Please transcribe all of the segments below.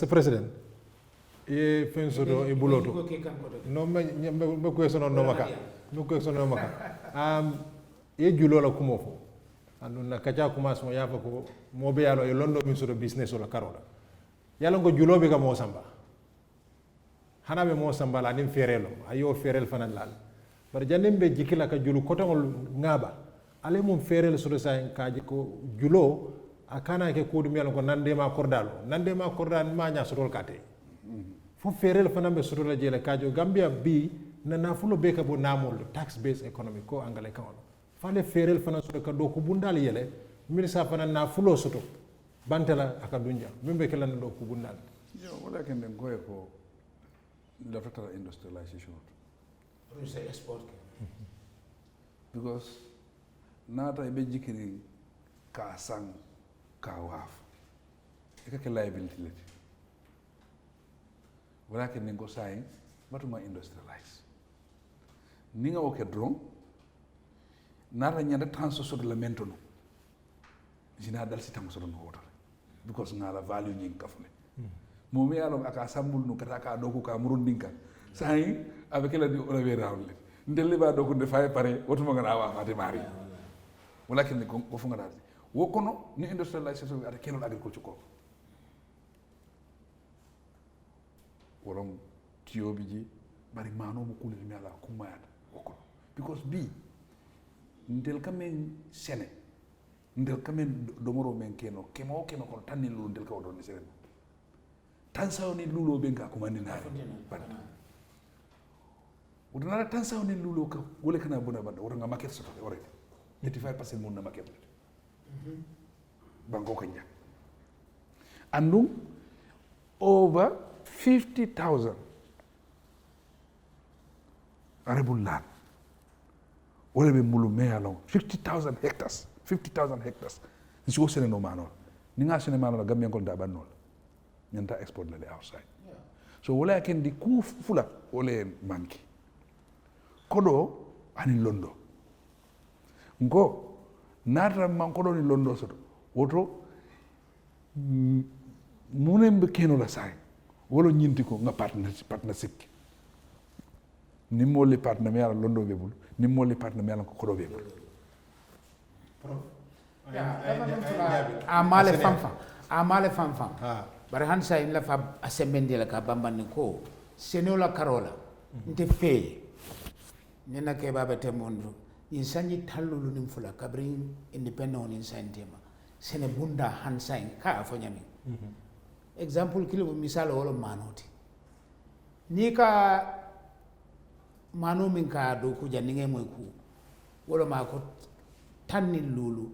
Mr. President, e fensoto e buloto. No me question on no maka. Me question no maka. E julo la kumo fo. Andu na kacha kuma so yafa ko mobe yalo e londo min soto business la karola. Yalo ngo julo be ga mo samba. Hana be mo samba la nim ferelo. Ayo ferel fanan lal. Bar janim be jikila ka julu kotongol ngaba. Ale mum ferel soto sa kaji ko julo akana ke kudu miyalo ko nande ma kordal ma nya sotol kate fo ferel fana be sotola jele kajo Gambia bi na nafulo be ka bo namol tax based economy ko angale kan fale ferel fana soto ka do ko bundal yele ministre fana nafulo soto bantala aka dunja mimbe kala do ko bundal yo wala ken den goye ko la total industrialization pour say export because nata be jikiri ka sang ka waaf eka ke liability leti wala ke ningo sai batuma industrialize ninga oke drone nata nyanda transo so de la mentono jina dal si tango so don woto because ngala value nyin kafne mo mi yalo aka sambul no kata ka doku ka murundinka sai avec la di olevé rawle ndel ba doku de fay pare wotuma ngana wa fati mari wala ke ningo ko fu ngana wo kono ni industrialisation ata kenol agriculture ko worom tiyobi ji bari mano mo kulil mi ala kumayata wo kono because bi ndel kamen sene ndel kamen domoro men keno kemo kono tanni lu ndel ka wodon sene tan sawni lulo be nga ko mandi na banda wodana tan sawni lulo ka wole kana bona banda wodanga market soto already 85% mun na market banko kanya andum over 50,000 arable land wala be mulu me along 50,000 hectares nsi sene no mano ni nga sene mano Gambia ko da banol nyanta export la outside so wala ken di ku fula wala manki kodo ani londo ngo nata man kodo ni londo soto woto munem be keno la sai wolo nyinti ko nga partnership ni molli partner me ala londo bebul ni molli partner me ala ko kodo bebul amale famfam bari han sa in la fa asembendi la ka bambani ko senola karola nte fe nena ke baba temondo insanyi tallulu nim fula kabri independent on insan tema sene bunda han sa ka fo nyami example kilo misal wala manoti ni ka manu min ka do ku janni ngay moy ku wala ma ko tanni lulu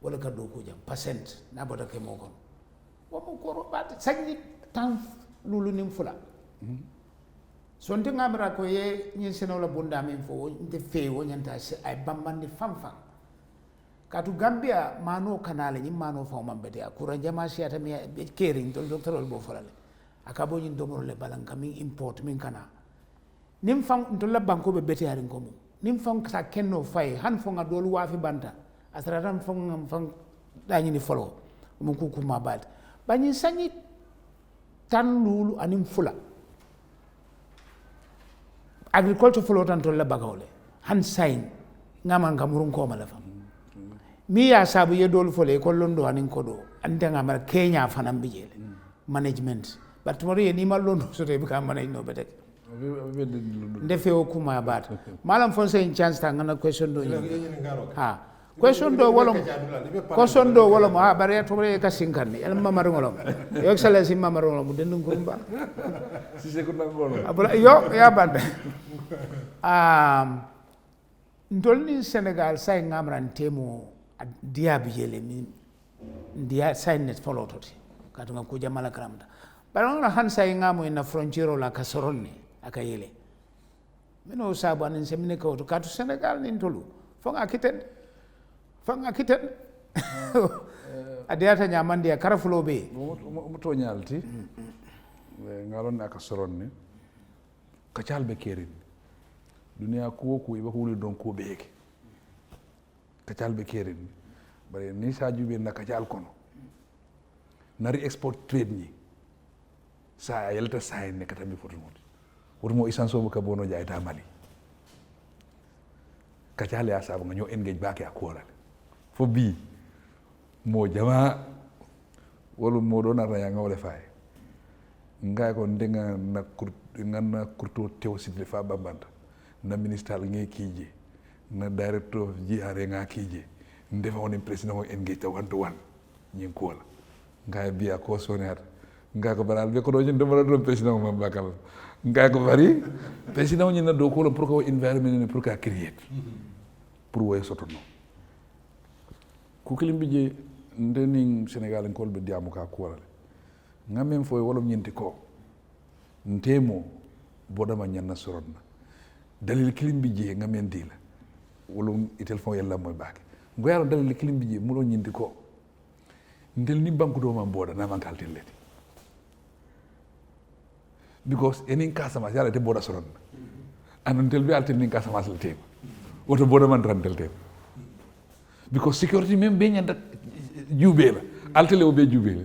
wala ka do ku jam percent na boda ke mo kon wa mo ko robat sagni tan lulu nim fula sonte ngamra ko ye ni seno la bunda min fo nte fe wo nyanta ay bambandi famfam katu Gambia mano kanale ni mano fa mambete akura jama siata mi kering to doctor bo falale akabo ni domoro le balanka mi import min kana nim fam to la banko be bete yarin ko nim fam sa kenno fay han fo nga dolu wafi banta asara ram fam dañi ni folo mo ku kuma bad bañi sañi tan lulu anim fula agriculture folo tan to la bagawle han sain ngaman kamurun ko mala fam mi ya sabu ye dolu fole ko londo anin ko do ante ngamar Kenya fanam bijele management but mori ni mal londo so te ka manage no betek ndefe o kuma bat malam fonse in chance ta ngana question do ha question do wala ma bare to re ka sinkan el mamar ngolom yo excellence mamar ngolom den ngurumba si se ko ngolom abula yo ya bande ndolni Senegal say ngamran temo dia bijele min dia signet follow toti katunga kuja mala karamta balon han say ngamo ina frontiero la kasorone akayele mino sabu anin semine ko to katu Senegal nin tolu fonga kiten adiata nyamandi ya karafulo be mo to nyalti ngalon aka soronne kacal be kerin dunia ko iba huli don ko beke kacal be kerin bare ni sa jube na kacal kono nari export trade ni sa yelta sayin ne katambi wotumo isanso ka bono jayta Mali kacale asabu nga ñoo engage baake akola fo bi mo jama wolu mo do na raya nga wala fay nga ko ndenga na kurto tew sidle fa bambanta na minister nge kije na director of GR nga kije ndefa woni president o engage one to one ñin ko la nga biya ko sonet nga ko baral be ko do do mala do president mo bakal nga ko bari president ñi na do ko pour ko environnement pour ka créer pour way soto no ku kilim bi je ndeni Sénégal en kolbe diamu ka ko wala nga même foy wolom ñinti ko ntemo bodama ñanna soronna dalil kilim bi je nga men dila wolum itel fon yalla moy baake ngoyaro dalil kilim bi je mulo ñinti ko ndel ni banku do ma boda na man kaltel leti because enin kasama yalla te boda soronna andon tel bi altin ni kasama sel tema woto boda man rantel tema because security même be ñanda jubela altele o be jubela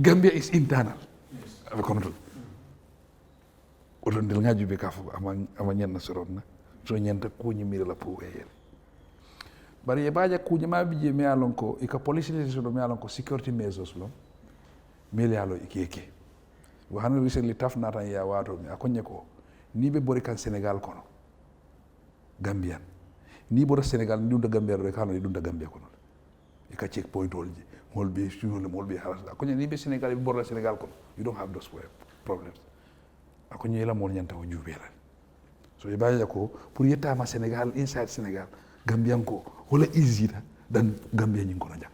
Gambia is internal avec control oto ndel nga jube ka fo ama ñanna soronna so ñanta ko ñi mira la pour weyel bari e baaja kuuje ma bije mi alon ko e ka police legislation do mi alon ko security measures lo mi yalo ikeke wa hanan recently tafna tan ya wato mi akonye ko ni be bori kan Senegal kono Gambian ni bora Senegal ni dunda Gambia re kanu dunda Gambia kono e ka check point olji molbe suul molbe halas akonye ni be Senegal be bora Senegal kono you don't have those problems akonye la mol nyanta o jubela so e baaja ko pour yetta ma Senegal inside Senegal Gambian ko wala easy dan Gambia ñing ko na jang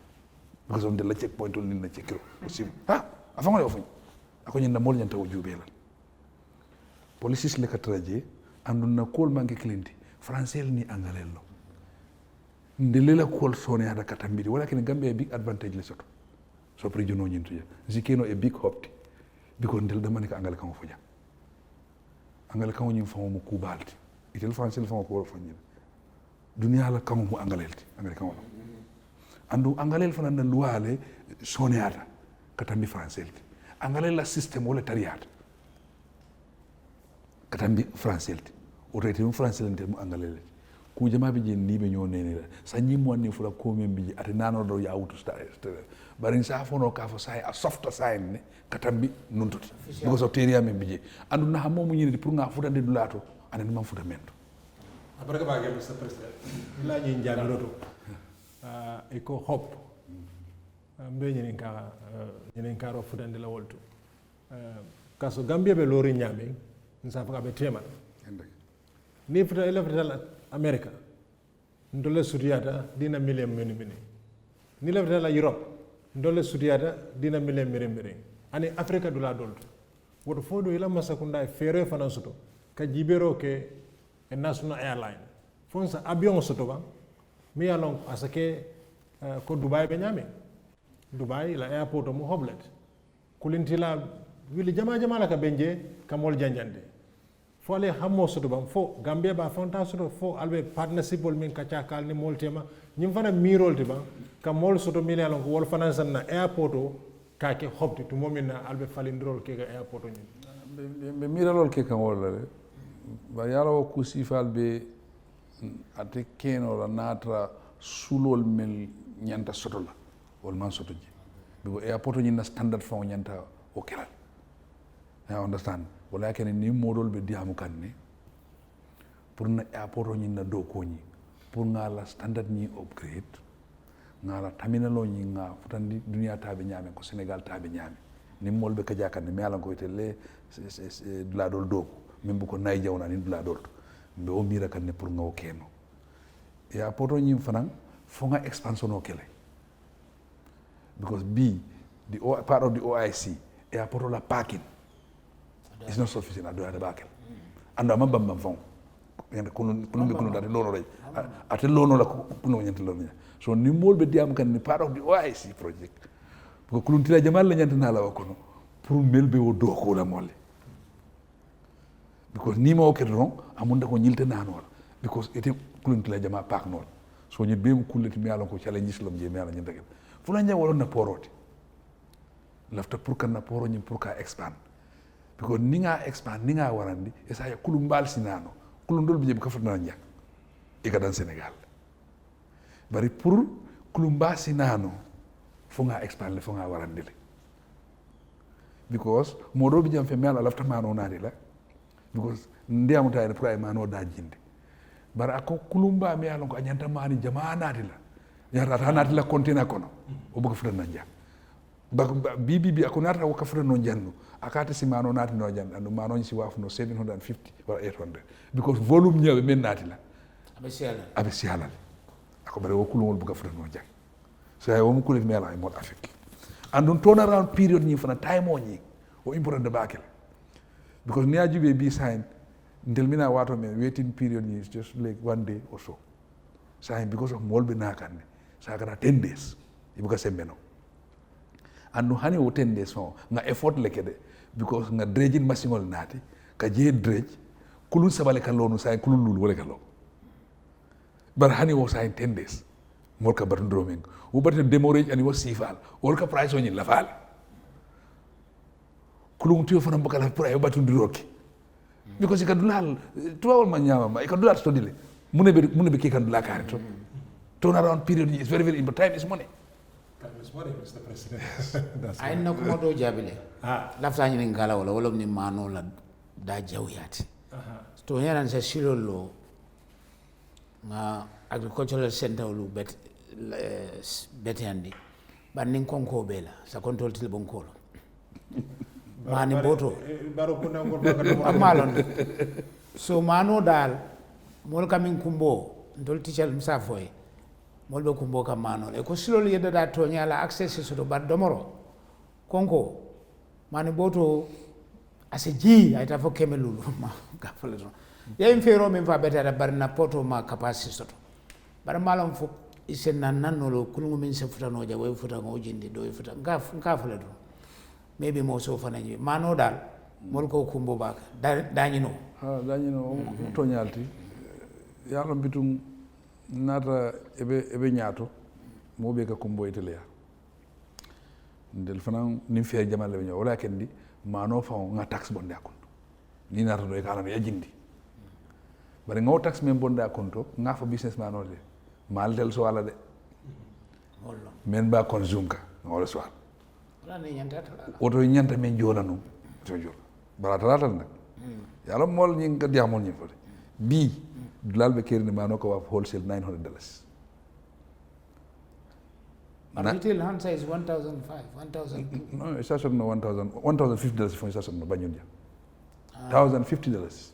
because on de la check point on na check aussi avant nga yofuñ ako ñen na mol ñanta o jubela police le ka traje andun na kol mangi clienti français ni anglais lo ndele la kol sone ada katambidi wala ken Gambia big advantage le soto so pri jono ñin tuya zikeno e big hopti biko ndel dama ne ka anglais kan fo jang anglais kan ñim fa mo ku balti itel français le fa ko fo ñin dunia la kamo mu angalelti angale kamo andu angalel fana na luale soneata katambi français angalel la système wala tariata katambi français o rete mu français lente mu angalel ku jama bi je ni be ñoo nene sa ñi mo ni fula ko men bi ati nano do ya wutu sta bari sa fono ka fo say a soft sign ne katambi nuntuti because of teria men bi je andu na mo mu ñini pour nga futande dulato anen man futamento après ba gel sa president la ñi njamiroto e ko hop mbe ñinen ka ro futande la woltu kaso Gambia be lori ñame nsa fa be tema ni futa ele futa America ndole sudiyata dina million mini ni le futa la Europe ndole sudiyata dina million miri ani Africa dula dolto woto fodo ila masakunda e fere fana soto ka jibero ke e national airline fonsa avion soto ba mi yalon asake ko Dubai be nyame Dubai la airport mo hoblet kulintila wili jama la ka benje kamol janjande fo ale hammo soto ba fo Gambia ba fonta soto fo albe partnership min kacha kal ni moltema nyim fana mirol te ba kamol soto mi yalon ko wol fana sanna airport o kake hobti to momina albe falindrol ke ga airport o nyim be miralol ke kan wala ba yalo ku sifal be ate keno la natra sulol mel nyanta soto la wol man soto ji bigo airport ni na standard fa nyanta o kelal I understand wala ken ni modol be diamu kan ni pour na airport ni na do ko ni pour nga la standard ni upgrade nga la terminal ni nga futandi dunia tabe nyame ko Senegal tabe nyame ni molbe ka jakan ni ala ko tele la dol do même bu ko nay jawna ni dula dolto mbe o mira kan ne pour nga o keno ya poto nyim fanan fo nga expansion o kele because the part of the OIC ya poto la parking is not sufficient ado ada bakel ando ma bamba fon ngende kunu date lono ray ate lono la kunu nyante lono so ni molbe diam kan ni part of the OIC project ko kunu tila jamal la nyante na la wakono pour melbe o do ko la molle because ni ma okedron amunda ko nyilte nanol because ite kulunti jama pak non so nyi be mu kulati mi alon ko challenges lam je mi ala nyi dagel fula nya wolon na poroti lafta pour kana poro nyim pour ka expand because ni nga expand ni nga warandi e sa kulum bal sinano kulum dol bi ka fatna nyak e ka dan Sénégal bari pour kulum ba sinano fo nga expand le fo nga warandi le because modo bi jam fe mel lafta mano nadi la because ndiamu tay pour ay mano da jinde bari ako kulum ba me alon ko anyanta mani jama nadi la nyata nadi la kontina kono o bugo fatna nyak bibi ako nata ko kafra no jannu akata si mano nati no jannu andu mano si wafu no 750 wala 800 because volume nyawe men nati la abe siala ako bare wo kulul bu kafra no jang so ay wo mu kulif mela ay mod affect andu turn around period ni fana time o ni o important de bakel because ni ajube bi sign ndel mina wato men waiting period ni is just like 1 day or so sign because of molbe nakane sakana 10 days ibuka sembeno andu hani wo 10 days on nga effort lekede because nga dredging machine nati ka je dredge kulun sabale kalonu say kulun lulu wala kalo bar hani wo say 10 days mol ka bar ndromen wo bar demorage ani wo sifal wol ka price on la fal kulun tiyo fana bakala pour ay batu ndiroki because ikadulal tuwol ma nyama ma ikadulal to dile munebe ke kan lakari to turn around period is very very important. Time is money. Mr. President. Ay na kuma do jabile. Lafta ni ngala wala ni mano la da jawiyati. To yana sa shilolo nga agricultural center lu betandi. Banning konko bela sa control til bonkolo. Mani boto. Baro kuna ngol amalon. So mano dal mol kamin kumbo ndol teacher msafoy. Molbe kumbo ka mano e ko silol yedda da to nyala access so do bad domoro konko mani boto aseji ay ta fo kemelulu ma ka fale do yem fero min fa beta da barna poto ma capacity so to bar malom fo isen nan nanolo kulungu min se futa no ja way futa ngo jindi do futa nga fale do maybe mo so fa nañi mano dal mol ko kumbo baka dañino dañino to nyalti yalla bitum nata ebe ñaato mo be ka kumbo itelia ndel fanan nim fe jamal be ñoo wala kendi mano fa nga tax bonde akon ni nata do e kala ya jindi bari ngo tax men bonde akon to nga fa business man ole mal del so wala de hollo men ba consume ka wala so wala ni ñanta tala oto ñanta men jolanu to jol bara tala nak yalla mol ñi nga diamol ñi fa bi dulal be kerni mano ko waf wholesale $900. Retail hand size 1,005, 1,000. No, it's also no $1,050 for it's also no banyonya. $1,050.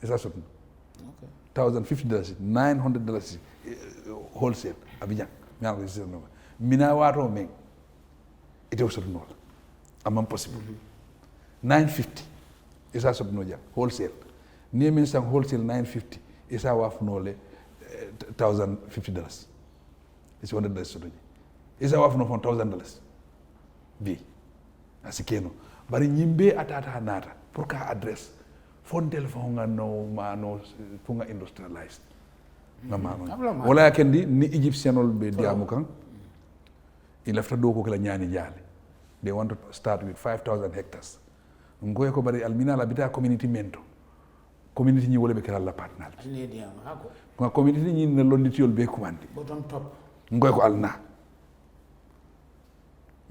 It's also okay. $1,050, $900 wholesale. Abidjan. Miango is no. Mina wato men. It also no. Am impossible. $950. It's also no wholesale. Near means wholesale $950. It's our nole $1,050. It's $100 so it's our no for $1,000. B. Asikeno. Bari nyimbe atata nata pour ka address phone telephone nga no mano pour nga industrialized. Na mano. Wala kendi ni Egyptianol be diamu kan. Il afta do ko kala nyani jale. They want to start with 5,000 hectares. Ngoy ko bari almina la bita community mento. Community ñi wala be kala la partner ko community ñi na londitiol be kumandi bottom top ngoy ko alna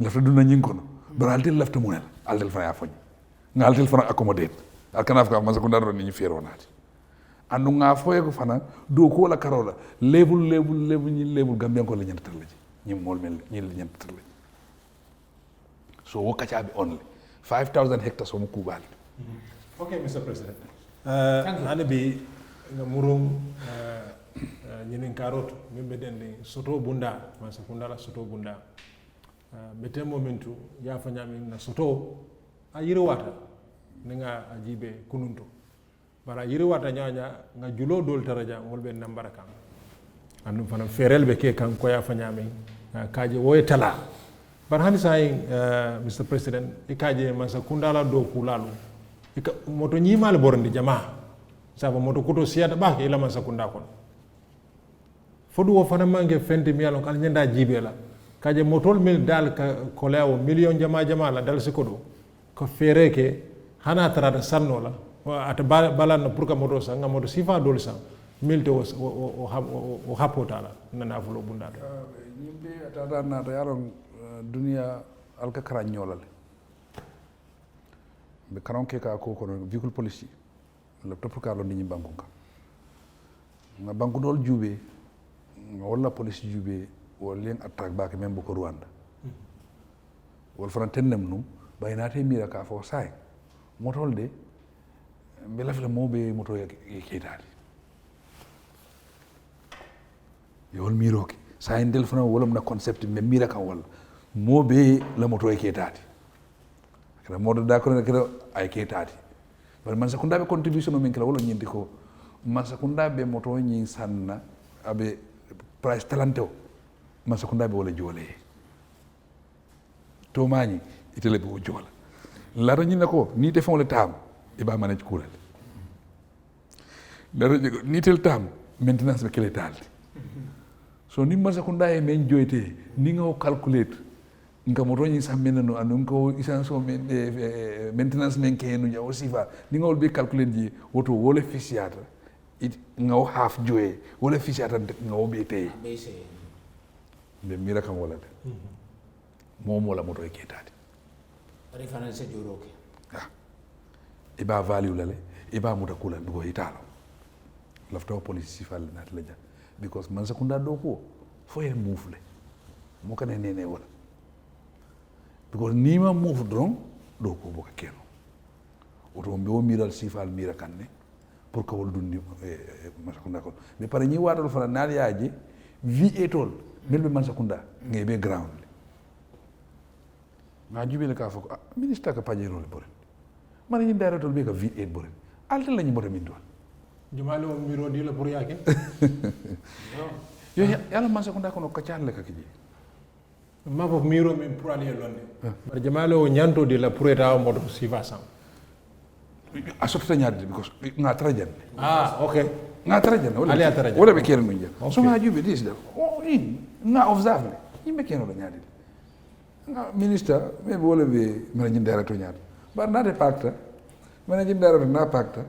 lafta duna ñing kono baral tel lafta munel altel fa ya foñ ngal tel fa accommodate al kanaf ka ma ko ndaro ni fero nati andu nga foye ko fana do ko la karola level ñi gambien ko la ñent tal ñi mol mel ñi la ñent tal so wo kacha be only 5,000 hectares o mu kubal. Okay, Mr. President. Hane bi nga murum ñinin karot membe den soto bunda masa kundala soto bunda bete momentu ya fanya min na soto a yiri wata nga ajibe kununto bara yiri wata nyanya nga julo dol taraja ngolbe nambara kam andu fana ferel be ke kan ko ya fanya min kaje woy tala bar hani say Mr. President ikaje masa kundala do kulalu moto ñimal borndi jama saba moto kuto siyata ba ila man sakunda kon fodu wo fana mangi fenti mi yalon kal nyanda jibe la kaje motol mil dal ka koleo million jama la dal sikodo ko fereke hana tarata sanno la ata balan pour que moto sa nga moto sifa dol sa milte o hapota la nana fulo bunda ñimbe atata na to yaron dunia alka kara ñolale be karon ke ka ko kono véhicule police le top ka lo ni banku ka nga banku dol jube wala police jube wala len attaque ba ke même bu ko Rwanda wol fran tennem nu baynate mira ka fo say motol de be lafle mobe moto e ketali yol miroke sa en del fana wolam na concept me mira kan wala mobe la moto e ketati kala modo da ko kala ay ketati bal man sakunda be contribution men kala wala nyindi ko man sakunda be moto nyi sanna abe price talanteo man sakunda be wala jole to mani itele be jola la rañi nako ni te fon le tam e ba manage kural la rañi ni tel tam maintenance be kele talti so ni man sakunda e men joyte ni nga calculate nga mo roñi sa menano anu ko isan so men maintenance men ke no jaw sifa ni nga wol be calculate ji woto wole fisiata it nga half joye wole fisiata nga obe tay be mira kan wala de momo la moto e ketati référence joroke iba value lale iba muta kula dugo italo lafto police sifal nat la ja because man sakunda do ko fo e moufle mo kane nene wala because ni ma mouf dron do ko boka keno oto mbe o miral sifal mira kanne pour que wol dundi man sakunda ko mais pare ñi wadal fala nal yaaji vi etol melbe man sakunda ngay be ground nga jubile ka foko ministre ka pajero le boren man ñi directeur be ka V8 boren alta lañu botam min don jumalo miro di la pour yakin yo yalla man sakunda ko no ka ciarle ka kiji ma fo miro min pour aller londe bar jamalo nyanto di la pour eta modo siva sam a sotata ñaade because nga trajan okay nga trajan ali atarajan wala be kene no jël so nga jubi dis da o nga observe yimbe kene do ñaade nga ministre me wala be managing director ñaade bar na de pacte managing director na pacte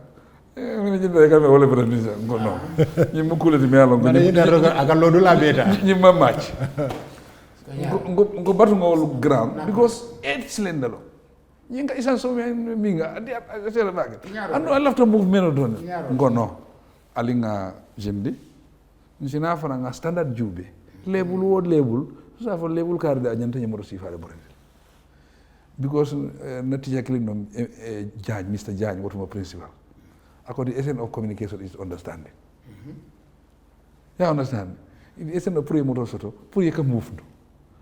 managing director me wala be ministre ngono ñi mu kulati me alon managing director aga lodu la beta ñi ma match ngo batu ngol grand because 8 cylinder lo ñi nga isan so mi nga adi atela bagat ando I love to move meno don ngono ali nga jendi ni na fana nga standard jube label word label so for label card da ñanta ñi mo sifale borel because natija kilin no Jaj Mr. Jaj wotuma principal according the essence of communication is understanding understand the essence of pre motor soto pour yeka move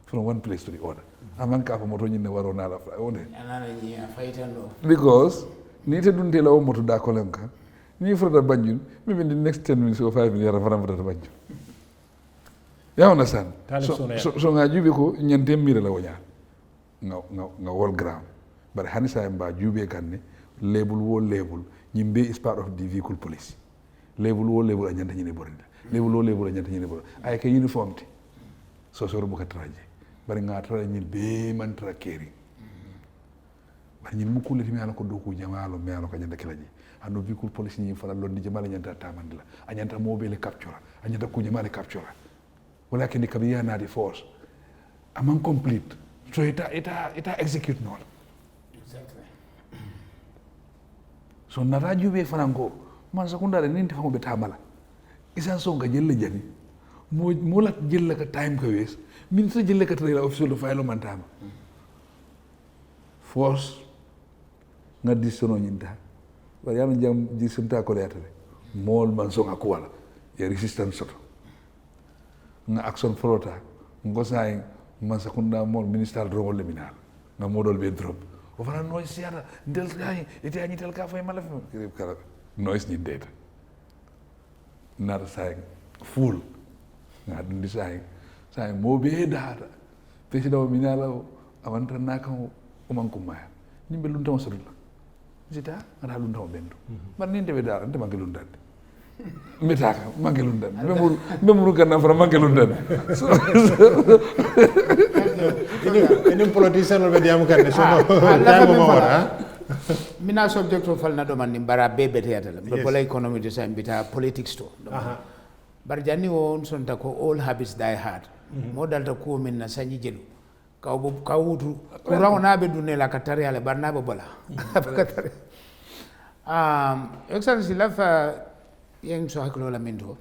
from one place to the other amanka fa moto ñine waro na la one anana ñi faytando because ni te dunte la moto da ko lenka ni frata banjul maybe in the next 10 minutes or 5 minutes yara frata banjul understand so nga jubi ko ñante mire la wonya nga wol ground but hanisa mba jube kanne label ñimbe is part of the vehicle police label ñanta ñine borinde label ñanta ñine borinde ay ka uniformity so bu ka traje bari nga tra ñil be man tra keri bari ñil mu kulati mi ala ko do ko jamaalo mi ala ko ñanda kilaji ando vehicle police ñi fala londi jamaala ñanta tamandila añanta mobile capture añanta ku jamaale capture walakin kabiya na di force among complete so ita execute non exactly so na radio be fanango man sakundare nin te famobe tamala isan so nga jelle jani mo la jelle ka time ka wes min sa jelle ka trela official do faylo man tama force nga disono nyinta wa yalla jam di sunta ko letale mol man so nga ko wala ya resistance soto nga action flota ngo say man sakunda mol minister do wol minal nga modol be drop o fana noise siata del ay ite ani tel ka fay mala kala noise ni data nar say full nga dundi say mo be data president o minala awanta naka o man ko maya nimbe lunta o sodula jita ada lunta o bendo man ni debe dara nte mangi lundande mitaka mangelundan memuru ganna fara mangelundan ini politicien be diam kan so time mo wara mina subject of falna do man ni bara bebe teatala be pola economy design bita politics to bar janni won son ta ko all habits die hard modal ta ko min na sanji jelu ka wutu kuraw na be dunne la katari ala barna be bola katari excellency lafa yang so haklo la minto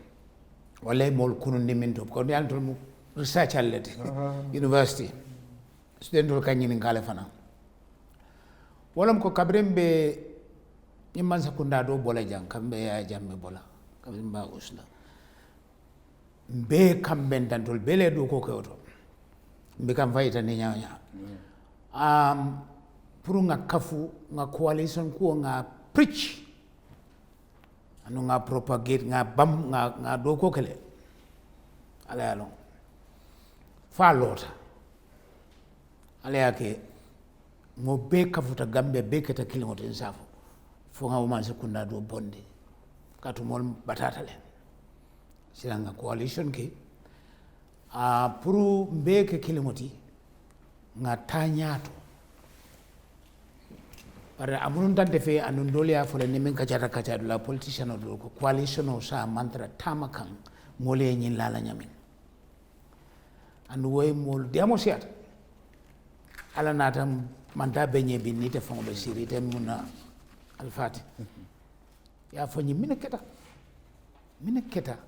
wala mol kunun ni minto ko ni antol mu research allet university student ko kanyi ni ngale fana wolam ko kabrembe nyimman sakunda do bola jang kambe ya jamme bola kambe usla be kambe dantol bele do ko ko mbe kam fayta ni nyaanya pour nga kafu nga coalition ko nga preach anu nga propagate nga bam nga do ko kele ala yalo fa lota ala yake mo be kafuta gambe be keta kilimo ten safo fo nga man sekunda do bonde katu mol batatale silanga coalition ke pour be ke kilimoti nga tanyato para amunun tante fe anun dolia fole ni min kacata la politician do ko coalition o sa mantra tamakan mole nyin lala nyamin andu way mol diamo siat ala natam manta benye bin nite fon be sirite muna alfati ya fonyi min keta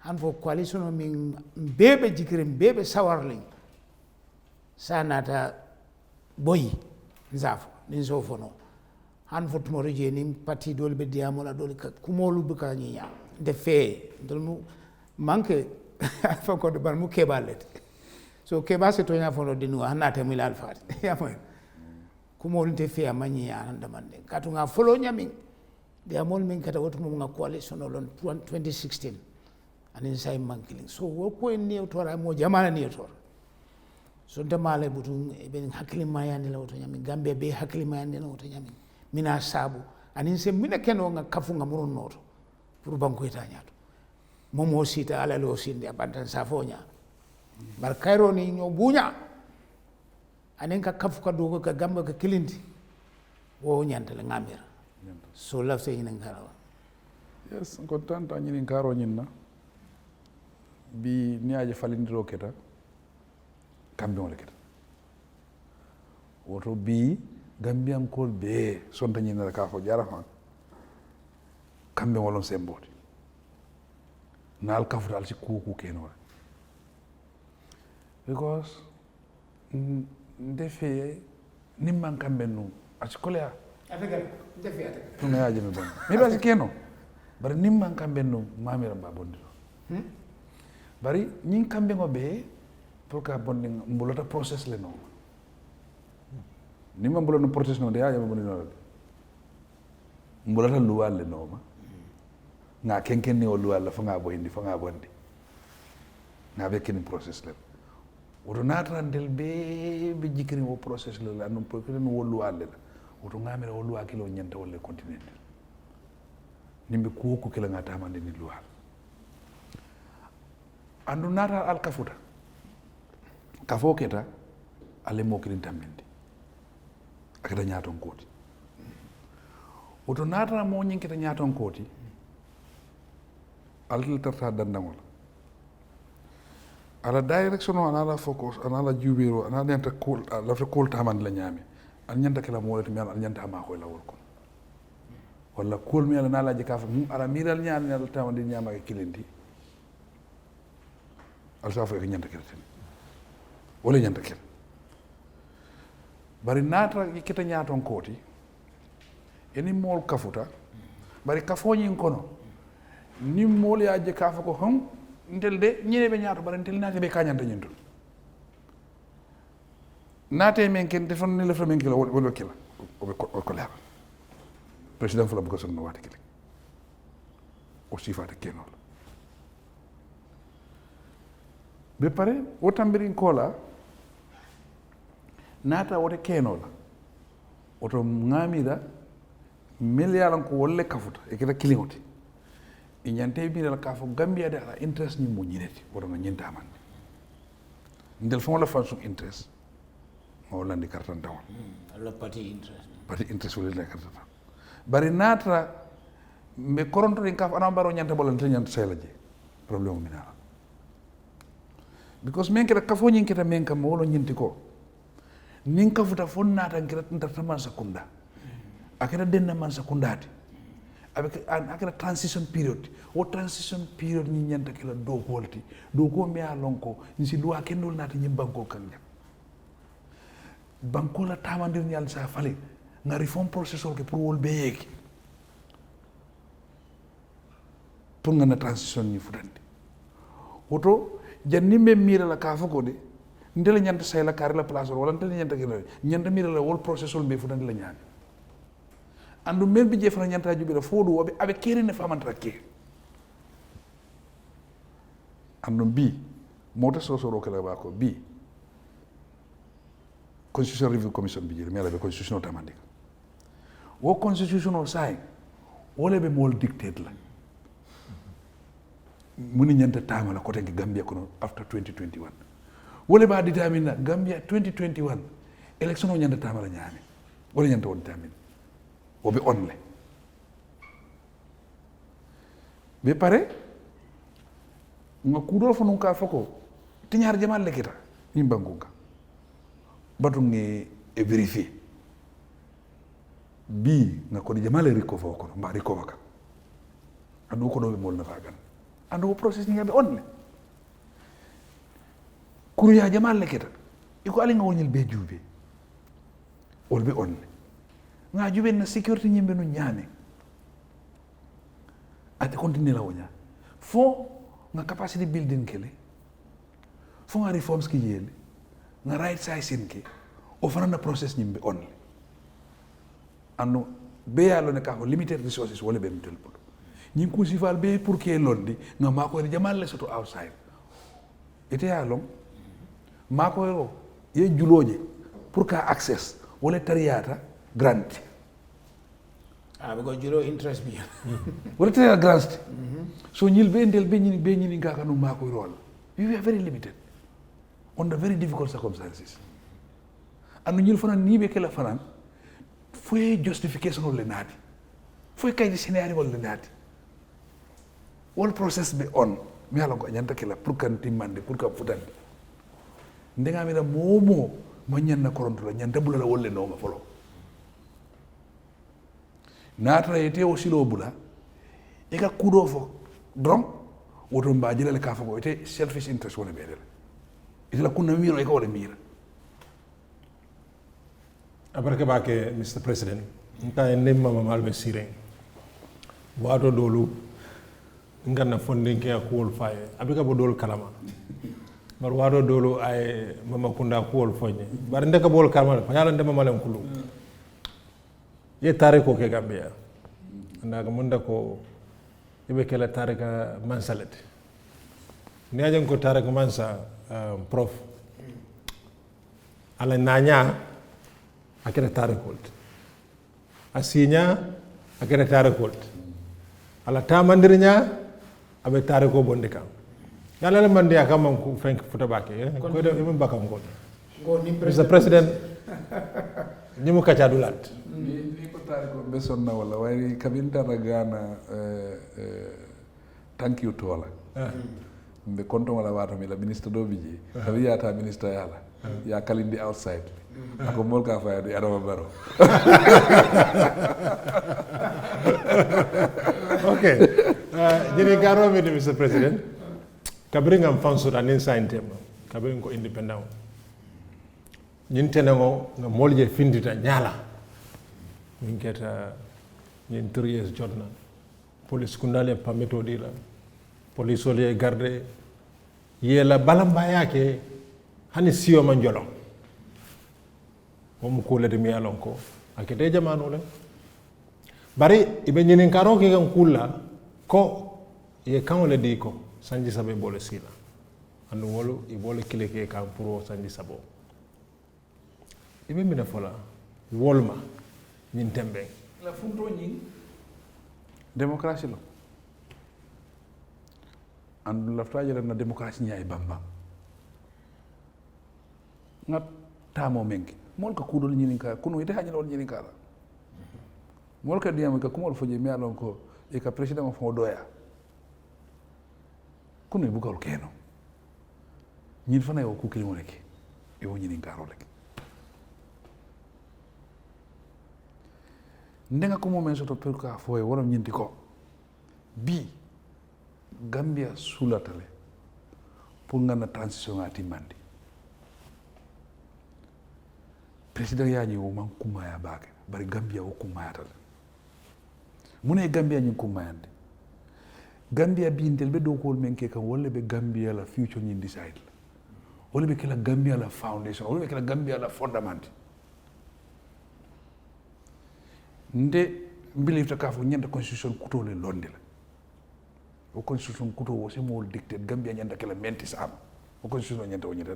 han fo coalition min bebe jikirim bebe sawarling sanata boy nzafo nin so fono han fo tumo reje nim parti dol be diamo la dol ka kumolu be ka nyiya de fe dol mu manke fa ko de bar mu kebalet so keba se to nya fono dinu hanata mi lal fat ya mo kumolu te fe amani ya handa mande katu nga follow nyami de amol min kata wotu mo nga coalition lon 2016 anin say mankiling so wo ko en ni tora mo jamana ni tora so ndamale butu ben hakili mayani la woto nyami gambe be hakili mayani la woto nyami mina sabu anin se mina keno nga kafu nga muron noto pour banko eta nyato momo sita ala lo sinde abantan safonya bar kairo ni nyo bunya anin ka kafu ka dogo ka gambe ka kilindi wo nyanta la ngamira so lafse ina ngarawa yes content anyi ngaro nyinna bi niaje falindiro keta kambion le keta woto bi gambian kol be sonta nyina ka fo jara fa kambion wolon semboti nal kafutal ci kuku keno because ndefe nimman kamben no asikolea atega ndefe atega tuma yaje me bon mi basi keno bari nimman kamben no mamira ba bondi bari nyin kambe ngo be pour ka bondi mbulota process le no nimma mbulono process no de yaje me bondi no mbulota luwal le no ma nga kenken ni o luwal la fa nga bondi nga be ken process le woto natrandel be jikiri wo process le la non pour que no wo luwal le woto ngamira wo luwa kilo nyanta wolle continue nimbe ko kila nga tamande ni luwal andu nata al kafuta kafo keta ale mo kilin tambindi akata nyaton koti woto nata mo nyinketa nyaton koti al tarta dandangol ala direction o anala focus anala jubiro anala nyanta cool la fa cool tamande la nyame an nyanta kala mo wala al nyanta ma ko la wol ko wala cool mi ala nala je kafa ala miral nyaan ala tamande nyama ke kilindi alsafa ko nyanta kelten wala nyanta kel bari nata kita nyaaton koti eni mol kafuta bari kafoni kono ni mol ya je kafa ko hon ndel de nyine be nyaato bari ndel naate be kanyanta nyinto naate men ken defon ni le fa men kila wala kila o ko la president fula bu ko sonno wati kila o sifata kenol be pare o tambirin kola nata wote kenola oto ngamida milliard ko wolle kafuta e kita kilingoti inyante bi la ka fo Gambia de ala interest ni mo nyineti wodo nga nyinta man ndel fo la fa su interest mo landi kartan taw la party interest wala la kartan bari natra me koronto din ka ana baro nyanta bolon te nyanta sela je problème mi na because men keta kafo nyin keta men kam wolo nyinti ko nin ka futa fonna tan keta ntarta man sakunda akira denna man sakundati avec akira transition period o transition period ni nyanta kila do kolti do ko mi alonko nsi luwa kendol nati nyim banko kanja banko la tamandir nyal sa fale nga reform processor ke pour wol beyeki pour nga na transition ni futandi oto janni me mira la ka fako de ndela nyanta say la kar la place wala ndela nyanta ke nyanta mira la wol processor be futandi la nyami andu men bi jefana nyanta jubi la fodu wobe abe kere ne famanta ke andu bi mota sosoro kala ba ko bi constitution review commission bi jere mela be constitution tamandi wo constitutional say wala be mol dictate la muni nyanta tamala ko tangi Gambia kono after 2021 wala ba determine Gambia 2021 election o nyanta tamala nyame wala nyanta won tamine wobe onle be pare nga kudo fo nun ka fako tiñar jamal lekita ni bangunga batu ngi e vérifier bi nga ko di jamal recover ko mba recover ka anu ko do be mol na fagan anu process ni ngabe onle kuru ya jamal lekita iko ali nga wonil be jube wolbe onle nga jube na sécurité nyimbe no nyame ate continue la wonya fo nga capacity building kele fo nga reforms ki yele nga right sizing ke o fana na process nyimbe only anu be yalo ne ka ko limited resources wala be mtel podo nyin ko sifal be pour que londi nga mako re jamal le soto outside ite yalo mako ro ye juloje pour ka access wala tariyata grant because julo interest bi wala tariyata grant so ñil be ndel be ñini ngaka no mako rol we were very limited under very difficult circumstances anu ñil fana ni be kala fana foi justification le nati foi kay scenario le nati all process be on mi ala ko nyanta kala pour kan timande pour ka futande ndenga mi da momo ma nyanna koronto la nyanta bulala wolle no ma folo natra yete o silo bula e ka kudo fo drom woto mba jilale ka fo ko ite selfish interest wala bedel ite la kunna miro e ka wala mira abaraka bake Mr. President nta en mama malbe sire wato dolu nganna fondin ke ko faye abika bo dol kalama bar wato dolu ay mama kunda ko fonye bar ndeka bol kalama fa yalla ndema malen kulu ye tare ko ke Gambia ndaga munda ko ibe kala tare ka mansalet ni ajan ko tare ko mansa prof ala nanya akira tare kolt asinya akira tare kolt ala tamandirnya abe tare ko bonde kam yalla la mande akam ko frank futa bake ko do imam bakam ko ni Mr. President ñimu kacha dulat ni ko tare ko be sonna wala way kabinta ragana thank you to wala mbe konto wala wato mi la ministre do biji tawi yata ministre yala ya kalindi outside ako mol ka fa ya do baro okay jeni garo mi Mr. President kabring am fansur anin sainte kabring ko independent ñin tenengo nga molje findita nyala min keta ñin 3 years jotna police kundale pameto dila police ole garde yela balamba yake hani siyo man jolong mom ko lede mi alon ko akete jamano le bari ibe ñinin karo ke kan kula ko ye kan le di ko sanji sabe bole sila andu wolu i bole kile ke kan pour sanji sabo ibe mina fola wolma ñin tembe la funto ñing démocratie lo andu lafta jere na démocratie nyaay bamba ngat tamo menki mol ka kudol nyini ka kuno ite hanyal wal nyini kala mol ka diam ka kumol foje mi alon ko e ka president fo doya kuno bu kol keno nyin fana yo ku kilimo rek yo nyini karo rek ndenga ko momen soto per ka fo e wolam nyinti ko bi Gambia sulatale pour ngana transition ati mandi president yañi wo man kumaya baake bari Gambia wo kumayata mune Gambia ñi kumayande Gambia bi intel be do ko men ke kan wolle be Gambia la future ñi decide la wolle be kala Gambia la foundation wolle be kala Gambia la fondament nde mbilifta ka fu ñanda constitution kuto le londe la o constitution kuto wo mo dicté Gambia ñanda kala menti sama o constitution ñanda o ñanda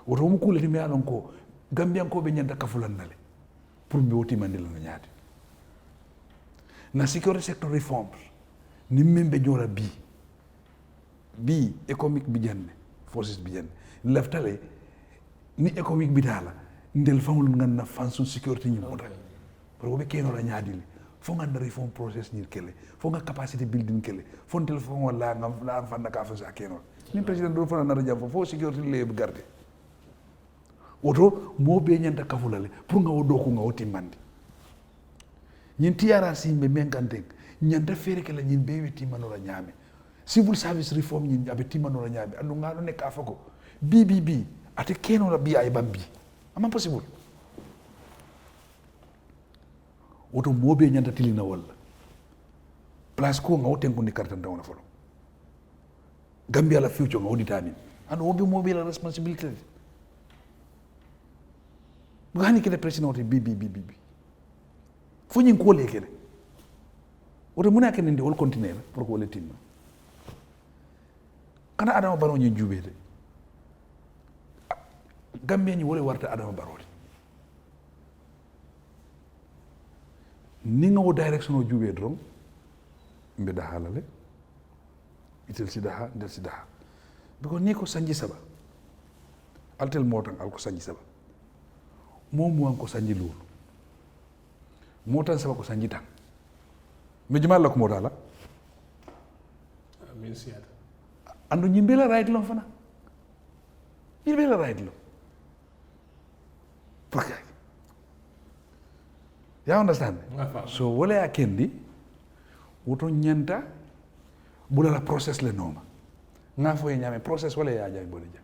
woto mu kulati mi alon ko Gambian ko be ñanda kafulan nale pour mi woti mandil na ñaati na security sector reforms ni membe jola bi economic bi janne forces bi janne laftale ni economic bi dala ndel famul nganna fansu security ñi mota parce que be keno la ñaadili fo nga reform process ni kele fo nga capacity building kele fo ndel fo wala nga la fanda ka fa sa keno ni president do fa na rajam fo security le garder woto mo be ñanta kafulale pour nga wodo ko nga woti mandi ñin tiara simbe menkante ñanta fere kala ñin be weti manora ñame civil service reform ñin abe timanora ñame andu ngalo nek afako bi ate keno la bi ay bambi ama possible woto mo be ñanta tilina wala place ko nga woten ko ni carte ndawna folo Gambia la future nga wodi tamin andu wobe mo be la responsibility gani kele president wote bi fo ñing ko lekele wote muna ken ndi wol continuer pour ko le timma kana Adama Barrow ñu jubede Gambia ñi wole warta Adama Barrow ni nga wo direction o jube dron mbe da halale itel sidaha ndel sidaha biko ni ko sanji saba altel motan al ko sanji saba moom ko sanji loolu moo tan saba ko sanji tan mais jumal la ko moo taala min siyata andu ñimbe la right lo fana ñimbe la right lo porque you understand so wala ya kendi woto ñanta bula la process le noma nga fo ñame process wala ya jaay bo ja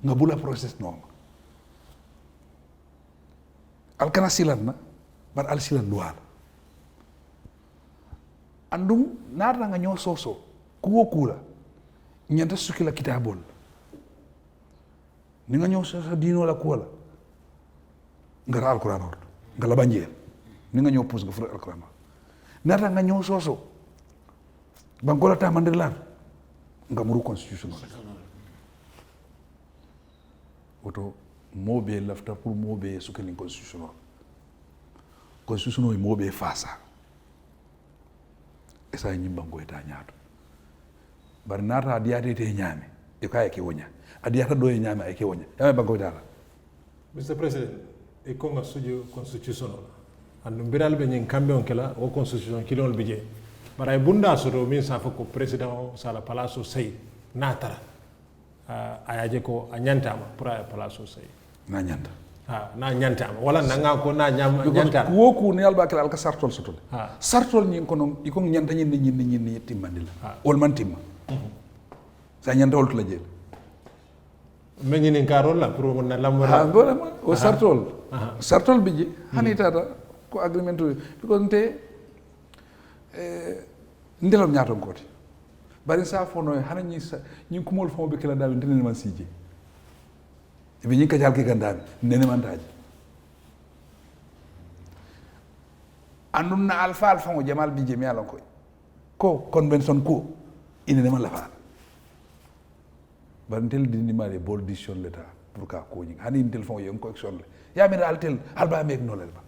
nga bula process noma alkana silan na bar al silan dual andum narta nga ñoo soso kuwo kula ñanta suki la kitabol ni nga ñoo soso dino la kuwala ngara alquran or ngala banjeel ni nga ñoo pus nga fur alquran narta nga ñoo soso bangola ta mandilar nga muru constitution woto mobe lafta pour mobe sukani constitutional mobe fasa esa nyimba ngoyta nyaato bar nata diate te nyame e kay ke wonya adiata do e nyame ay ke wonya yame bango dala Mr. President e ko nga suju constitutional andu biral be nyin kambe on kala o constitution kilol bije bara bunda soto min sa fako president sala palaso sey natara ayaje ko a nyantama pour a palaso sey na nyanta na nyantama wala nanga ko na nyanta ko ku ne alba kala alka sartol sotole sartol nyin ko non iko nyanta nyin timmandila wol man timma sa nyanta wol la jeel men nyin karol la pour na lamora o sartol biji hani tata ko agreement because nte ndelom nyaaton koti bari sa fono hana ñi kumol fo be kala dawi ndene man sije be ñi ka jal ke gandabi nene man taaji andun na alfa ngo jamal bi jemi alon ko convention ko ine man la fa bari tel dindi mari bol decision l'état pour ka ko ñi hani tel fo yo ko action le ya mi dal tel alba mek no le ba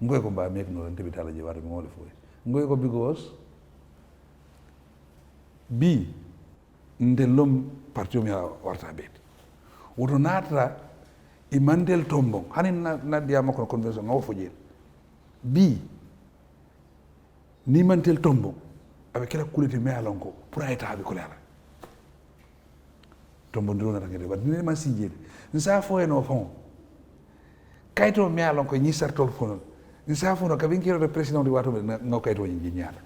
ngoy ko ba mek no le te bi tala je war mi mo le fo ngoy ko because bi ndelom parti mi warta be woto natra e mandel tombon hanin na diama ko convention ngaw fo jeel bi ni mantel tombon avec kala kulete me alon ko pour ay tabi ko lala tombon dilo na ngede bad ni man si jeel nsa fo eno fon kayto me alon ko ni sartol fo nsa fo no kabin kiro president di wato ngaw kayto ni nyaala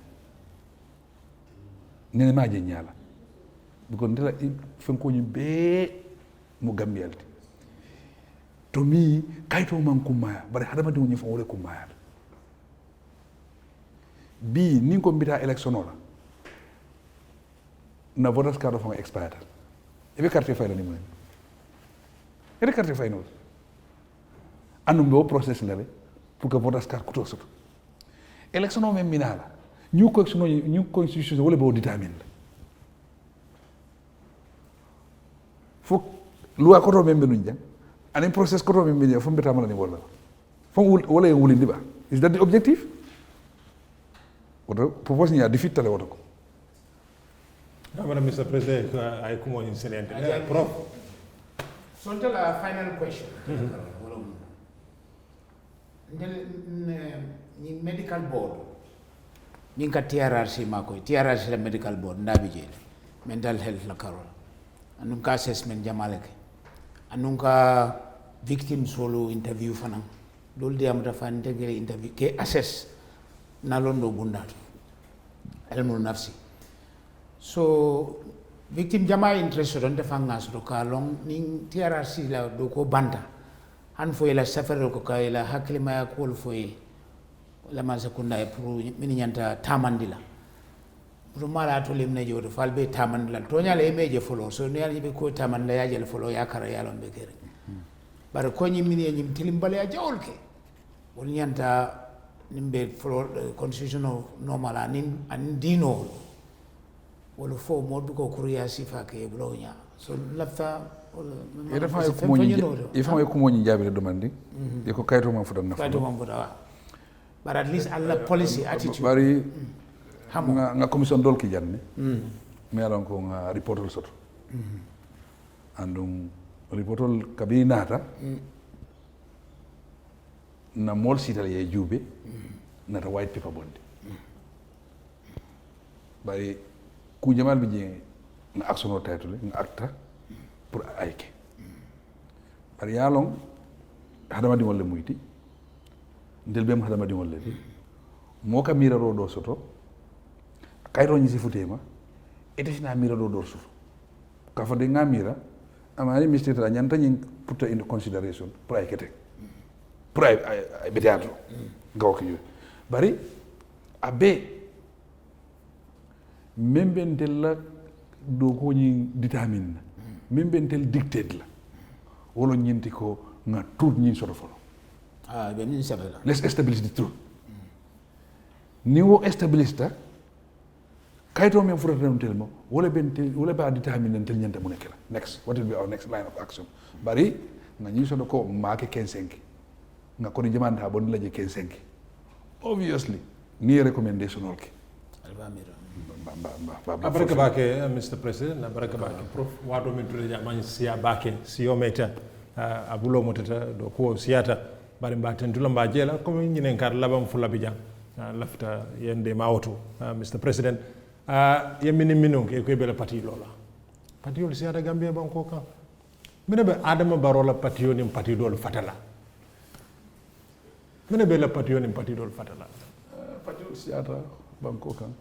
nene ma je nyaala biko ndela fen ko ni be mo gambiyalti to mi kayto man kumaya bare hadama de woni fo wole kumaya bi ni ko mbita election la na voters card fo expire ebe carte fayla ni mo ebe carte fayno anum do process la pour que voters card kuto soto election o men minala ñu constitution wala bo determine fo loi koto men be nunja anen process koto men be fo mbeta mala ni wala fo wala wulindi ba is that the objective woto propose ni a defeat tale woto ko madam Mr. President ay kumo incident prof so la final question ni medical board ni ka TRRC mako TRRC la medical board ndabi je mental health la karol anun ka assessment jamaleke anun ka victim solo interview fanam dol de amata fan tegere interview ke assess na londo bundato elmul nafsi so victim jama interest don defa ngas do ka long ning TRRC la do ko banta han fo ila safaro ko ka ila haklima ya ko fo la man sakunda e pour min nyanta tamandila pour mala to limne jodo falbe tamandila to nyala e meje folo so ne yali be ko tamandila ya jele folo ya kara yalon be kere bare ko nyi min nyim tilimbale ya jawolke won nyanta nimbe folo constitutional normal anin dino wala fo moddu ko kuriya sifa ke blownya so lafta e defa ko mo nyi jabire domandi e ko kayto man fudan na kayto man fudan but at least alla policy attitude bari nga commission dol ki janne mi alon ko nga reportol soto andum reportol kabinata na mol sital ye jube na ta white paper bonde bari ku jamal bi je nga action o taytule nga acta pour ayke bari yalon hadama di wala muyti ndel bem hadama di wala di mo ka mira do soto kayro ñi ci futema ete sina mira do soto ka fa de ngamira amani mistete la ñanta ñi put into consideration pour ay kete pour ay betiato gaw ko yu bari abe memben del la do ko ñi determine memben del dictate la wolo ñenti ko nga tout ñi soto folo ben ni sabela let's establish the truth niwo establishta kayto men furata dem telmo wala ben wala ba determine tel ñanta mu nekela next what will be our next line of action bari nga ñi soto ko maake 15 nga ko ni jamanta bon laje 15 obviously ni recommendation olke albamira abaraka bake Mr. President abaraka bake prof wato min tude jamani siya bake siyo meta abulo motata do ko siyata bari mbaten tula mbajela comme ñinen kar labam fu labi jang lafta yende mawoto Mr. President yemini minun ke ko bela parti lola parti yol siyata Gambia banko kan mine be Adama Barrow la parti yoni parti dol fatala mine be la parti yoni parti dol fatala parti yol siyata banko kan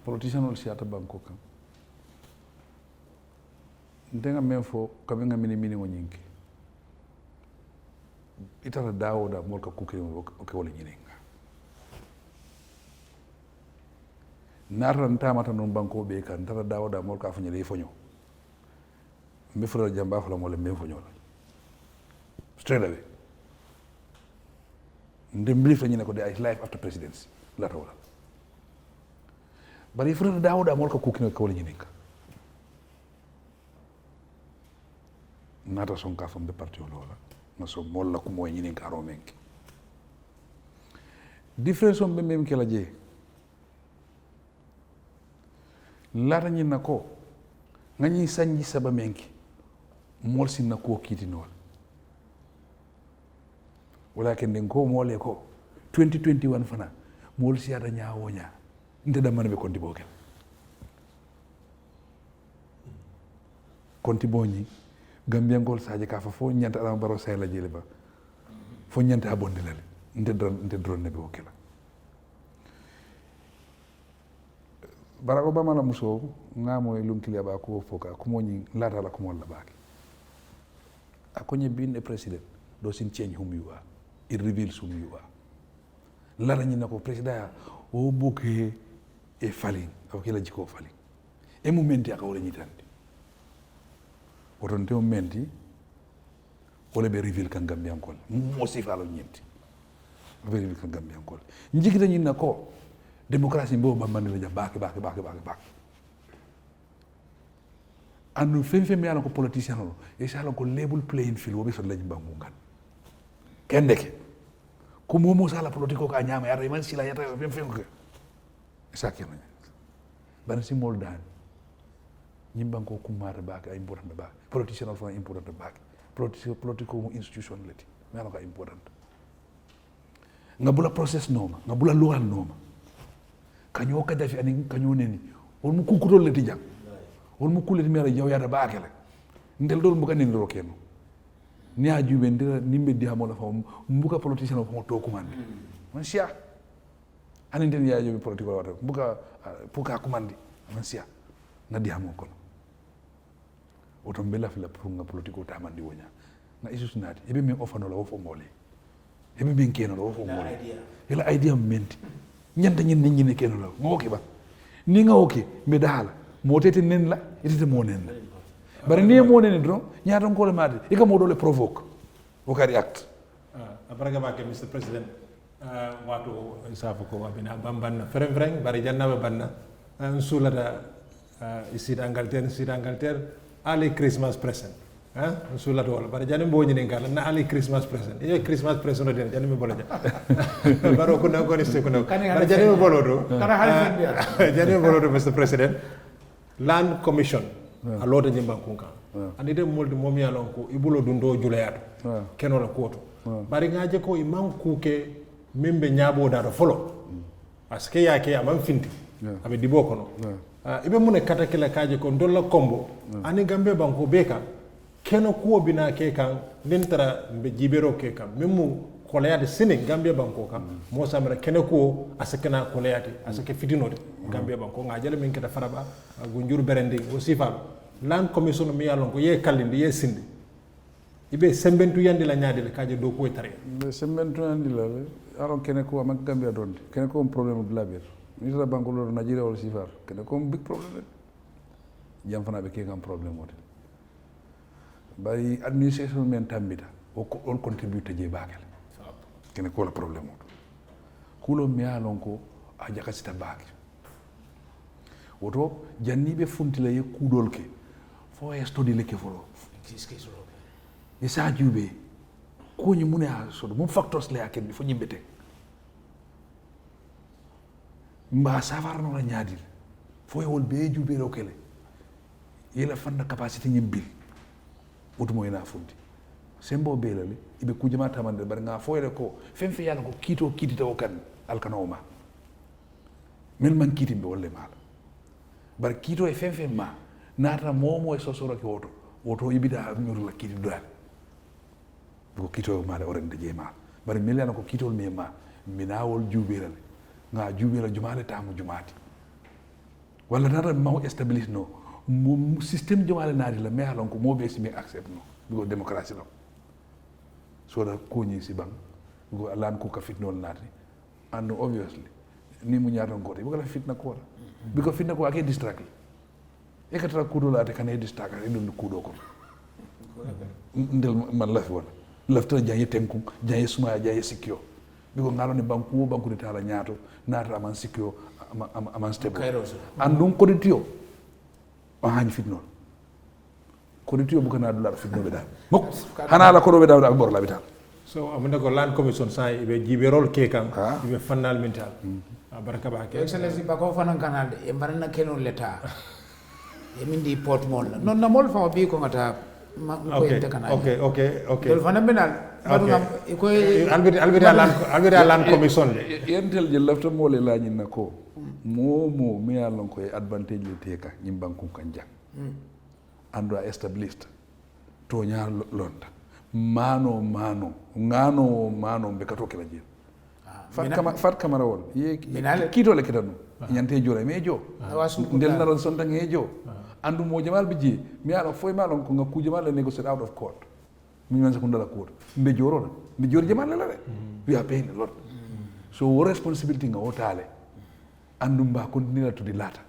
politician ol siyata banko kan ndenga men fo kabe nga mini ngo nyinki itara dawoda molka kuke o ke wala nyinenga narran tamata non banko be kan tara dawoda molka fa nyele fonyo me fura jamba fa la mole me fonyo straight away ndem belief la nyine ko de life after presidency la tawla bari fura dawoda molka kuke ko wala nyinenga nata son ka fam de parti lola na so molla ko moy nyine karo menke difference on be mem kela je lara ñi na ko nga ñi sañi saba menki mol sin na ko kiti nol wala ken den ko mole ko 2021 fana mol si ada ñaawo ñaa nte da man be konti bokel konti boñi gambiangol saje ka fa fo ñanta ala baro say la jele ba fo ñanta abonde la nte drone ne be okela Barack Obama la muso ngamo lunkili aba ko foka ko ñi lata la ko mo la baake akonye being a president doesn't change whom you are. It reveals whom you are. Lara ñi nako president o buke e falling akela jiko falling e momenti akawole ñitandi woton te momenti wala be reveal kan gambiankol mo sifalo ñenti be reveal kan gambiankol njikita ñi nako démocratie mbo bambani la baake andu fen mi ala ko politicien no e sala ko level playing field wobe so lañ bangungan kendeke ko momo sala politiko ka nyama yata man sila yata fen ko sakeno ban si moldan nyimban ko kumare baake ay important baake politicien no fa important baake politiko mo institution leti mi ala ko important ngabula process noma ngabula loi noma kanyo ka dafi ani kanyo neni won mu kukutol leti jang won mu kuleti mera jaw yata baakele ndel dol mbuka nen ro keno ni a jube ndira nimbe di hamola fa mbuka politicien o fa to kumande man sia ani den ya jube politique wata mbuka puka kumandi man sia na di hamo kono oto mbela fila pour nga politique o tamandi wonya na isus nati ebe mi ofano la ofo mole ebe ben keno la ofo mole ila idea menti ñanta ñin nit ñi ne keno la ngo ki ba ni nga oke me dala mo tete nen la itete mo nen la bari ni mo nen dron ñaata ko le mate e ka mo do le provoque o ka react abraga ba ke Mr President wato safa ko wabina bambanna freng bari jannabe banna sulata isid Angleterre ali Christmas present sulata wala bari janim bo ñinen kala na ali Christmas present e Christmas present den janim bolo ja baro ko na ko ni ko na bari janim bolo do janim bolo do Mr President Land Commission a lota ñimban kunka andi de molde mom ya lon ko ibulo dundo juleyato keno la koto bari ngaje ko imam kuke membe ñabo da folo parce que yake amam finti abe dibo kono ibe mune kata kala kaje ko dolla kombo ani gambe banko beka keno kuo bina ke kan nintara be jibero ke kan memu koleyade sene gambia banko kan mo samara kene ko asakena koleyade asake fitinode gambia banko ngajale min keta faraba gunjur berende o sifal Land Commission mi yalon ko ye kallindi ye sindi ibe sembentu yandi la nyaade le kaje do ko tare be sembentu yandi la aron kene ko am gambia donde kene ko problème de la bière ni la banko lo Nigeria wala sifar kene ko big problème jam fana be ke kam problème wote bari administration men tambita o on contribute je bakel kene ko la problème wote kulo mi yalon ko a jakasita bakel woto jannibe funtila ye kudol ke fo e study le ke folo e sa jube ko ni mune ha so mo factors le aken fo nyimbete mba savar no la nyaadil fo e wol be jube ro kele yela fanda capacité nyimbil woto mo ina funti sembo belale ibe kujama tamande bar nga fo ko femfe yalla ko kitita o kan alkanoma mel man kitimbe wolle mala bar kito e femfe ma nata momo e sosoro ke woto ibida nyuru la kiti dal ko kito ma la orende jema bar milana ko kitol me ma minawol juberal nga jubera jumale tamu jumati wala nata ma establish no système jumale nadi la me halon ko mo be simi accept no bigo démocratie no so da ko ni si bang bigo alan ko ka fitnol nati and obviously ni mu ñaata ngoti bigo la fitna ko biko finna ko ake distract e ka tra kudo la te kan e distract e dum kudo ko ndel man la fi wala lafta jaye tenku jaye suma jaye sikyo biko ngalo ni banku ni tala nyaato nata man sikyo aman stable andum ko ditio ba hañ fitno ko ditio bu kana dula fitno be dal mok hana la ko do be dal ak bor la bital so amna ko land commission sai ibe jiberol ke kan ibe fannal mental baraka ba ke excellence ba ko fanan kanal e barna kenon leta e mindi port mol non na mol fa bi ko ngata ko ente kanal okay dol fanan benal badu ngam ko albita land commission yentel je lafta mole la nyin nako mo mi yalon ko advantage le teka nyim bankum kan jang ando established to nya londa mano ngano be kato kala je fat kamara wol ye kito le kitanu nyante jore mejo ndel naron sonda ngejo andu mo jamal bi je mi ala foy malon ko nga ku jamal negotiate out of court mi man ko ndala court mbe jor jamal la de we are paying a lot so wo responsibility nga wotale andu mba continue to di lata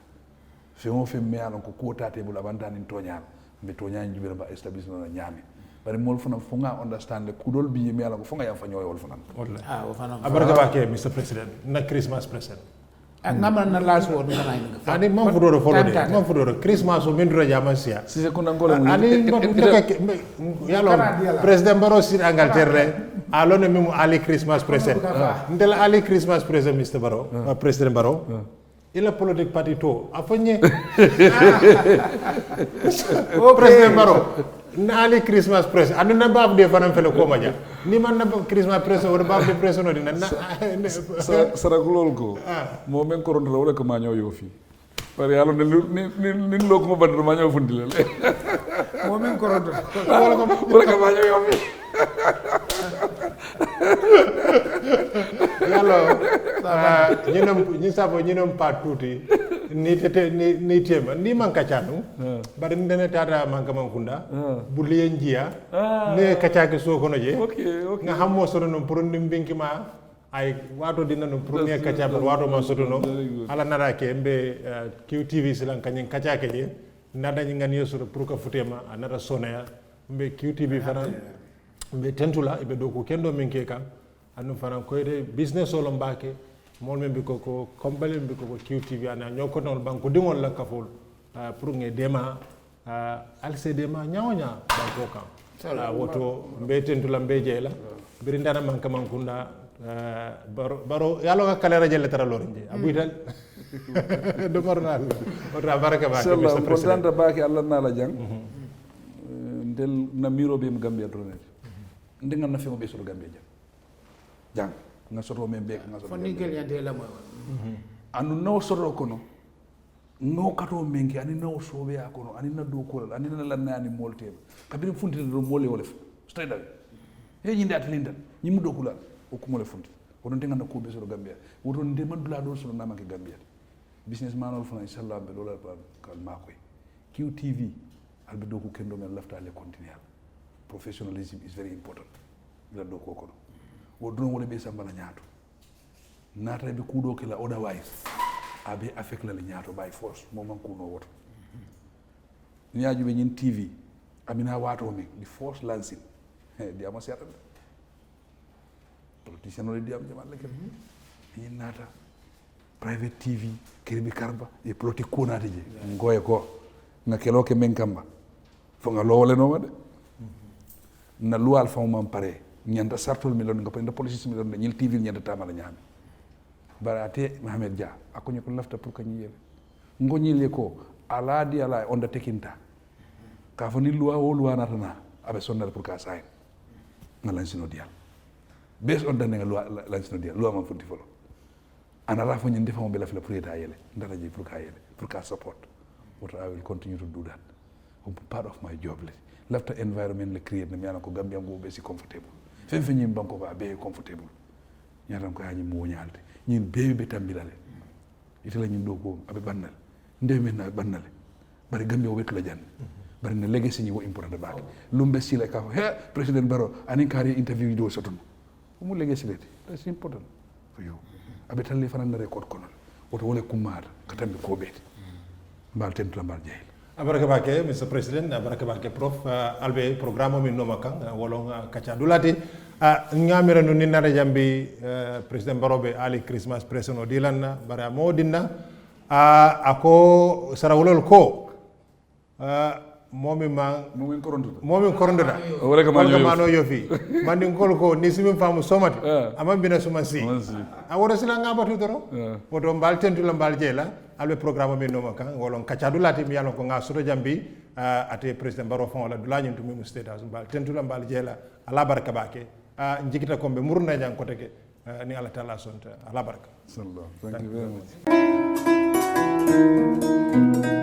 fe on fe mi ala ko quota table abandani toñal mbe toñal jubira ba establish no nyami bari mol fana fonga understand le kudol bi mi ala ko fonga ya fa ñoy wol fana abaraka ba ke Mr President na Christmas present ngama na last word ngana nga ani man fudoro folode man fudoro Christmas o min dura jamansia si se kuna ngole ani yalo president Barrow sin Angleterre alone memo ali Christmas present ndel ali Christmas present Mr Barrow President Barrow ila politique party to afanye President Barrow nali Christmas press anu na bab de fanam fele ko maja ni man na Christmas press wala bab de press no dina na sara lol ko mo men ko ron wala ko ma ñoo yo fi par yalla ni lo ko badru ma ñoo fundi le mo men ko ron wala ko ma ñoo yo fi yalo ñi sabo ñi nom pa tuti ni tema ni man kacanu bari ndene tata man kam kunda buliye njia ne kacake so kono je nga hammo sodo non pour ndim binkima ay wato dina no pour ne kacha wato man sodo no ala nara ke mbe QTV silan kanyen kacake je nada nyi ngani yeso pour ka futema anara sonaya mbe QTV fana mbe tentula ibe do ko kendo min ke kan anu fana ko de business solo mbake mol men bi ko kombale bi ko QTV ana ñoko non banko dingol la kafol pour nge dema alcdma ñawña banko kan woto mbe tentula mbe jeyla biri ndana man kam kunda baro yalo ga kale radio letara lorinje abuital do marnal otra baraka ba ke Mr President ko baaki Allah na la jang ndel na miro be Gambia dronet ndinga na fimo be so Gambia jang nga soto men be nga soto fonni gel yande la mo anu no soto kono no kato menki ani no sobe akono ani na do ko ani na la nani molte kabiri funti do mole wala straight away he nyinde atlinda nyimu do kula o ko mole funti wonon tenga na ko be so Gambia woton de man dula do so na ma ke Gambia businessman ol fana inshallah be lola kal makoy QTV albe do ko kendo men lafta le continuer professionalism is very important la do ko kono wo don wala be sambala ñaato nata be kudo ke la otherwise abe affect la ñaato by force mo man kuno woto ñaaju be ñin TV amina wato mi di force lancing di ama setan politicien wala di am jamal la ken ñin nata private TV kirbi karba e politique ko nata je ngoye ko nga kelo ke men kamba fo nga lowole no wade na luwal fa mo pare ñanda sartol mi lon nga pende police mi lon ñil TV ñanda tamala ñami barate Mohamed Dia akonyo ko lafta pour kany yele ngonyile ko ala di ala onda tekinta ka fani luwa o luwa natana abe sonnal pour ka say nga lansino dial bes on dane nga luwa lansino dial luwa man funti folo ana la fo ñinde famo be la fla pour eta yele ndara ji pour ka yele pour ka support what I will continue to do that part of my job lafta environment le create na mi ala ko Gambia ngo be si comfortable fen fe ñim banko ba be comfortable ñatam ko hañi mo ñaalde ñin be tambilale itela ñin do ko abe bannal nde men na bannale bari Gambia o wetula jan bari na legacy ñi wo important baake lumbe sila ka he president Barrow ani kari interview do sotun mu legacy leti that's important for you abe talle fanan na record kono woto wole kumar katambe ko beti mbal tentu mbal jeyl abaraka bake Mr President abaraka bake prof albe programme min noma kan wolon kacha dulati ngamira no ni nara jambi president Barobe ali Christmas present o dilanna bara modinna ako sarawolol ko momi ma momin korontuta momin korontuta wala ka mano yo fi mandi ngol ko ni simi famu somati ama bina suma si a wora sila ngabatu doro woto mbal tentula mbal jela albe programme min noma kan wolon kacadu lati mi yalon ko nga soto jambi ate president baro fon wala dula nyum tumi state house mbal tentula mbal jela ala baraka bake njikita kombe murna jang ko teke ni Allah taala sonta ala baraka sallallahu thank you very much